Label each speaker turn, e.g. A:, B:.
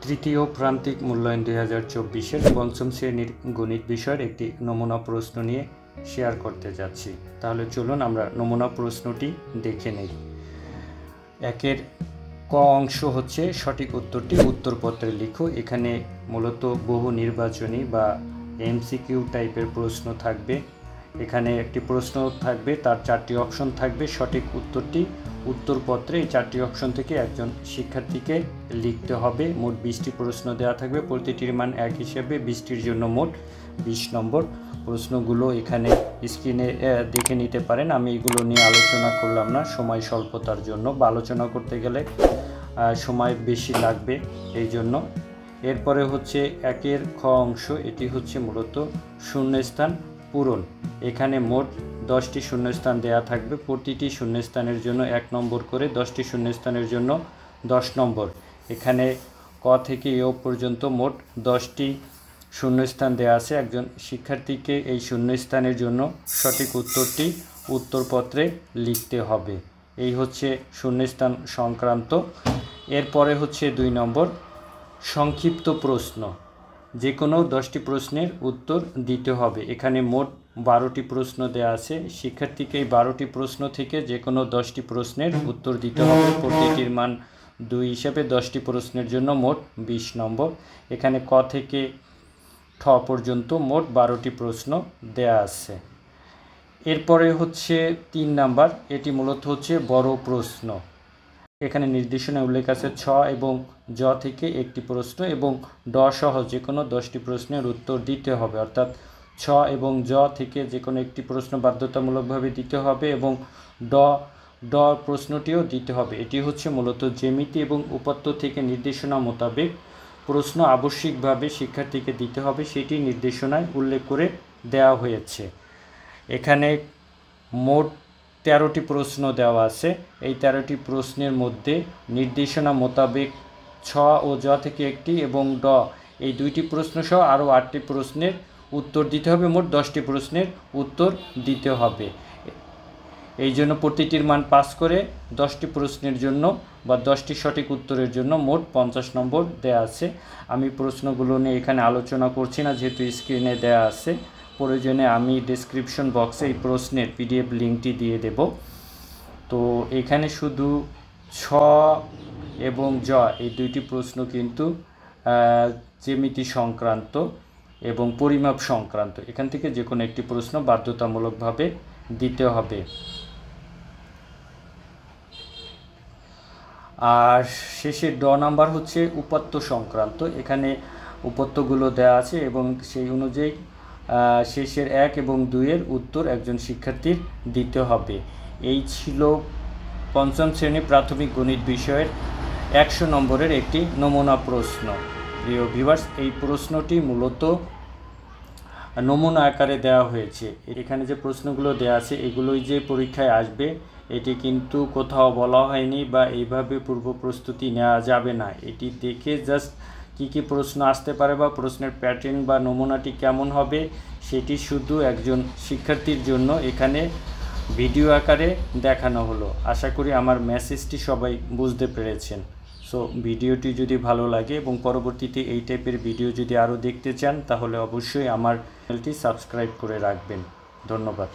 A: তৃতীয় প্রান্তিক মূল্যায়ন 2024-এর পঞ্চম শ্রেণীর গণিত বিষয়ের একটি নমুনা প্রশ্ন নিয়ে শেয়ার করতে যাচ্ছি। তাহলে চলুন আমরা নমুনা প্রশ্নটি দেখে নেই। একের ক অংশ হচ্ছে সঠিক উত্তরটি উত্তরপত্রে লিখো। এখানে মূলত বহু নির্বাচনী বা এমসিকিউ টাইপের প্রশ্ন থাকবে। এখানে একটি প্রশ্ন থাকবে, তার 4টি অপশন থাকবে। সঠিক উত্তরটি উত্তরপত্রে এই 4টি অপশন থেকে একজন শিক্ষার্থীকে লিখতে হবে। মোট 20টি প্রশ্ন দেওয়া থাকবে, প্রতিটির মান 1 হিসেবে 20টির জন্য মোট 20 নম্বর। প্রশ্নগুলো এখানে স্ক্রিনে দেখে নিতে পারেন। আমি এগুলো নিয়ে আলোচনা করলাম না সময় স্বল্পতার জন্য, বা আলোচনা করতে গেলে সময় বেশি লাগবে এই জন্য। এরপরে হচ্ছে একের খ অংশ, এটি হচ্ছে মূলত শূন্যস্থান পূরণ। এখানে মোট 10টি শূন্যস্থান দেয়া থাকবে, প্রতিটি শূন্যস্থানের জন্য 1 নম্বর করে, 10টি শূন্যস্থানের জন্য 10 নম্বর। এখানে ক থেকে এ পর্যন্ত মোট 10টি শূন্যস্থান দেয়া আছে। একজন শিক্ষার্থীকে এই শূন্যস্থানের জন্য সঠিক উত্তরটি উত্তরপত্রে লিখতে হবে। এই হচ্ছে শূন্যস্থান সংক্রান্ত। এরপরে হচ্ছে 2 নম্বর সংক্ষিপ্ত প্রশ্ন। যে কোনো 10টি প্রশ্নের উত্তর দিতে হবে। এখানে মোট 12টি প্রশ্ন দেওয়া আছে। শিক্ষার্থীকে এই 12টি প্রশ্ন থেকে যে কোনো 10টি প্রশ্নের উত্তর দিতে হবে। প্রতিটির মান 2 হিসেবে 10টি প্রশ্নের জন্য মোট 20 নম্বর। এখানে ক থেকে ঠ পর্যন্ত মোট 12টি প্রশ্ন দেয়া আছে। এরপরে হচ্ছে 3 নাম্বার, এটি মূলত হচ্ছে বড় প্রশ্ন। এখানে নির্দেশনা উল্লেখ আছে ছ এবং জ থেকে একটি প্রশ্ন এবং ড সহ যে কোনো 10টি প্রশ্নের উত্তর দিতে হবে। অর্থাৎ ছ এবং জ থেকে যে কোনো একটি প্রশ্ন বাধ্যতামূলকভাবে দিতে হবে এবং ড প্রশ্নটিও দিতে হবে। এটি হচ্ছে মূলত জ্যামিতি এবং উপাত্ত থেকে নির্দেশনা মোতাবেক প্রশ্ন আবশ্যিকভাবে শিক্ষার্থীকে দিতে হবে, সেটি নির্দেশনায় উল্লেখ করে দেওয়া হয়েছে। এখানে মোট 13টি প্রশ্ন দেওয়া আছে। এই 13টি প্রশ্নের মধ্যে নির্দেশনা মোতাবেক ছ ও জ থেকে একটি এবং ড এই 2টি প্রশ্ন সহ আরও 8টি প্রশ্নের উত্তর দিতে হবে। মোট 10টি প্রশ্নের উত্তর দিতে হবে। এই জন্য প্রতিটির মান 5 করে 10টি প্রশ্নের জন্য বা 10টি সঠিক উত্তরের জন্য মোট 50 নম্বর দেয়া আছে। আমি প্রশ্নগুলো নিয়ে এখানে আলোচনা করছি না, যেহেতু স্ক্রিনে দেয়া আছে। প্রয়োজনে আমি ডেসক্রিপশন বক্সে এই প্রশ্নের PDF লিঙ্কটি দিয়ে দেব। তো এখানে শুধু ছ এবং জ এই 2টি প্রশ্ন কিন্তু জ্যামিতি সংক্রান্ত এবং পরিমাপ সংক্রান্ত। এখান থেকে যে কোনো একটি প্রশ্ন বাধ্যতামূলকভাবে দিতে হবে। আর শেষে ড নাম্বার হচ্ছে উপাত্ত সংক্রান্ত। এখানে উপাত্তগুলো দেওয়া আছে এবং সেই অনুযায়ী শেষের 1 এবং 2 এর উত্তর একজন শিক্ষার্থীর দিতে হবে। এই ছিল পঞ্চম শ্রেণী প্রাথমিক গণিত বিষয়ের 100 নম্বরের একটি নমুনা প্রশ্ন। প্রিয় ভিউয়ার্স, এই প্রশ্নটি মূলত নমুনা আকারে দেওয়া হয়েছে। এখানে যে প্রশ্নগুলো দেওয়া আছে এগুলোই যে পরীক্ষায় আসবে এটি কিন্তু কোথাও বলা হয়নি, বা এইভাবে পূর্ব প্রস্তুতি নেওয়া যাবে না। এটি দেখে জাস্ট কী প্রশ্ন আসতে পারে বা প্রশ্নের প্যাটার্ন বা নমুনাটি কেমন হবে সেটি শুধু একজন শিক্ষার্থীর জন্য এখানে ভিডিও আকারে দেখানো হলো। আশা করি আমার মেসেজটি সবাই বুঝতে পেরেছেন। সো ভিডিওটি যদি ভালো লাগে এবং পরবর্তীতে এই টাইপের ভিডিও যদি আরও দেখতে চান তাহলে অবশ্যই আমার চ্যানেলটি সাবস্ক্রাইব করে রাখবেন। ধন্যবাদ।